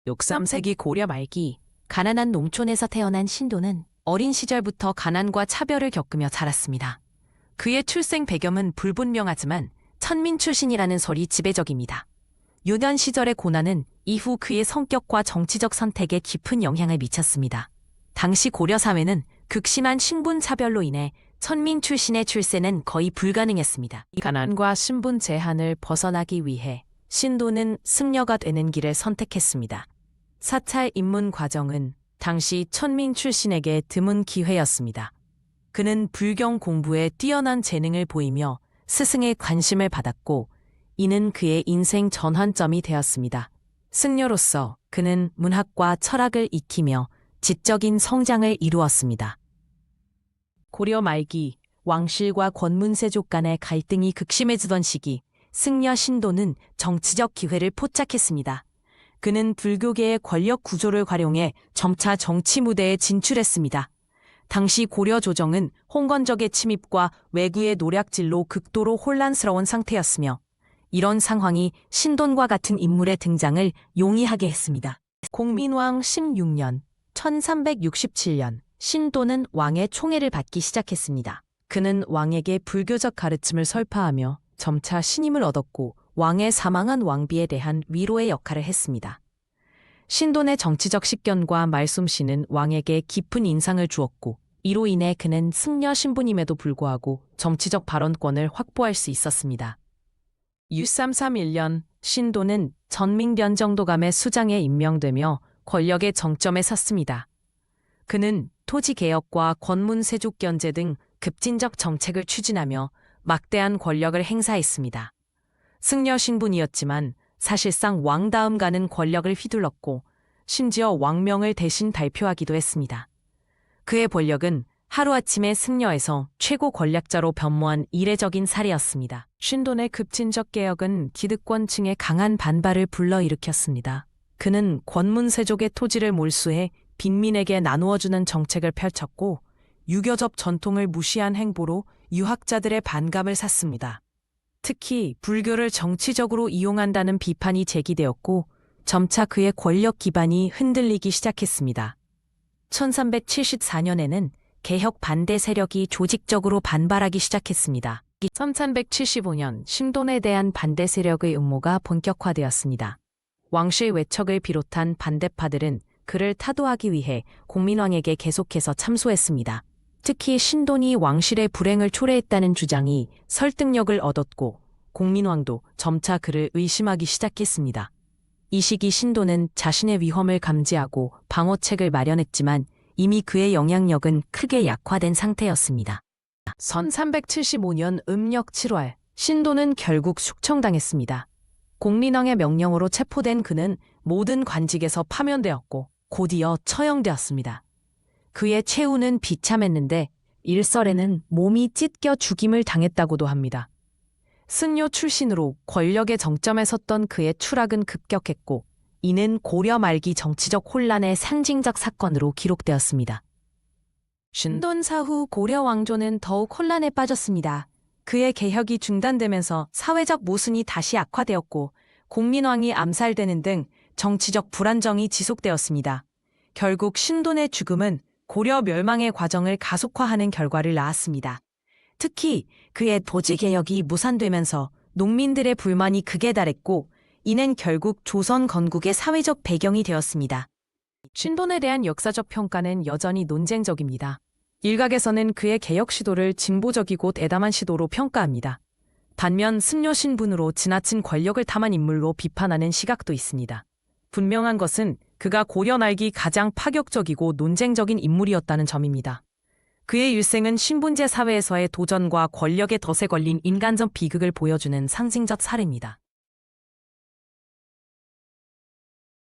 13세기 고려 말기 가난한 농촌에서 태어난 신도는 어린 시절부터 가난과 차별을 겪으며 자랐습니다. 그의 출생 배경은 불분명하지만 천민 출신이라는 설이 지배적입니다. 유년 시절의 고난은 이후 그의 성격과 정치적 선택에 깊은 영향을 미쳤습니다. 당시 고려 사회는 극심한 신분 차별로 인해 천민 출신의 출세는 거의 불가능했습니다. 이 가난과 신분 제한을 벗어나기 위해 신도는 승려가 되는 길을 선택했습니다. 사찰 입문 과정은 당시 천민 출신에게 드문 기회였습니다. 그는 불경 공부에 뛰어난 재능을 보이며 스승의 관심을 받았고 이는 그의 인생 전환점이 되었습니다. 승려로서 그는 문학과 철학을 익히며 지적인 성장을 이루었습니다. 고려 말기 왕실과 권문세족 간의 갈등이 극심해지던 시기 승려 신도는 정치적 기회를 포착했습니다. 그는 불교계의 권력 구조를 활용해 점차 정치 무대에 진출했습니다. 당시 고려 조정은 홍건적의 침입과 왜구의 노략질로 극도로 혼란스러운 상태였으며 이런 상황이 신돈과 같은 인물의 등장을 용이하게 했습니다. 공민왕 16년 1367년 신도는 왕의 총애를 받기 시작했습니다. 그는 왕에게 불교적 가르침을 설파하며 점차 신임을 얻었고 왕의 사망한 왕비에 대한 위로의 역할을 했습니다. 신돈의 정치적 식견과 말솜씨는 왕에게 깊은 인상을 주었고 이로 인해 그는 승려 신분임에도 불구하고 정치적 발언권을 확보할 수 있었습니다. 6331년 신도는 전민변정도감의 수장에 임명되며 권력의 정점에 섰습니다. 그는 토지개혁과 권문세족 견제 등 급진적 정책을 추진하며 막대한 권력을 행사했습니다. 승려 신분이었지만 사실상 왕 다음 가는 권력을 휘둘렀고 심지어 왕명을 대신 발표하기도 했습니다. 그의 권력은 하루아침에 승려에서 최고 권력자로 변모한 이례적인 사례였습니다. 신돈의 급진적 개혁은 기득권층의 강한 반발을 불러일으켰습니다. 그는 권문세족의 토지를 몰수해 빈민에게 나누어주는 정책을 펼쳤고 유교적 전통을 무시한 행보로 유학자들의 반감을 샀습니다. 특히 불교를 정치적으로 이용한다는 비판이 제기되었고 점차 그의 권력 기반이 흔들리기 시작했습니다. 1374년에는 개혁 반대 세력이 조직적으로 반발하기 시작했습니다. 1375년 신돈에 대한 반대 세력의 음모가 본격화되었습니다. 왕실 외척을 비롯한 반대파들은 그를 타도하기 위해 공민왕에게 계속해서 참소했습니다. 특히 신돈이 왕실의 불행을 초래했다는 주장이 설득력을 얻었고 공민왕도 점차 그를 의심하기 시작했습니다. 이 시기 신돈은 자신의 위험을 감지하고 방어책을 마련했지만 이미 그의 영향력은 크게 약화된 상태였습니다. 1375년 음력 7월 신돈은 결국 숙청당했습니다. 공민왕의 명령으로 체포된 그는 모든 관직에서 파면되었고 곧이어 처형되었습니다. 그의 최후는 비참했는데 일설에는 몸이 찢겨 죽임을 당했다고도 합니다. 승려 출신으로 권력의 정점에 섰던 그의 추락은 급격했고 이는 고려 말기 정치적 혼란의 상징적 사건으로 기록되었습니다. 신돈 사후 고려 왕조는 더욱 혼란에 빠졌습니다. 그의 개혁이 중단되면서 사회적 모순이 다시 악화되었고 공민왕이 암살되는 등 정치적 불안정이 지속되었습니다. 결국 신돈의 죽음은 고려 멸망의 과정을 가속화하는 결과를 낳았습니다. 특히 그의 토지개혁이 무산되면서 농민들의 불만이 극에 달했고 이는 결국 조선 건국의 사회적 배경이 되었습니다. 신돈에 대한 역사적 평가는 여전히 논쟁적입니다. 일각에서는 그의 개혁 시도를 진보적이고 대담한 시도로 평가합니다. 반면 승려 신분으로 지나친 권력을 탐한 인물로 비판하는 시각도 있습니다. 분명한 것은 그가 고려 말기 가장 파격적이고 논쟁적인 인물이었다는 점입니다. 그의 일생은 신분제 사회에서의 도전과 권력의 덫에 걸린 인간적 비극을 보여주는 상징적 사례입니다.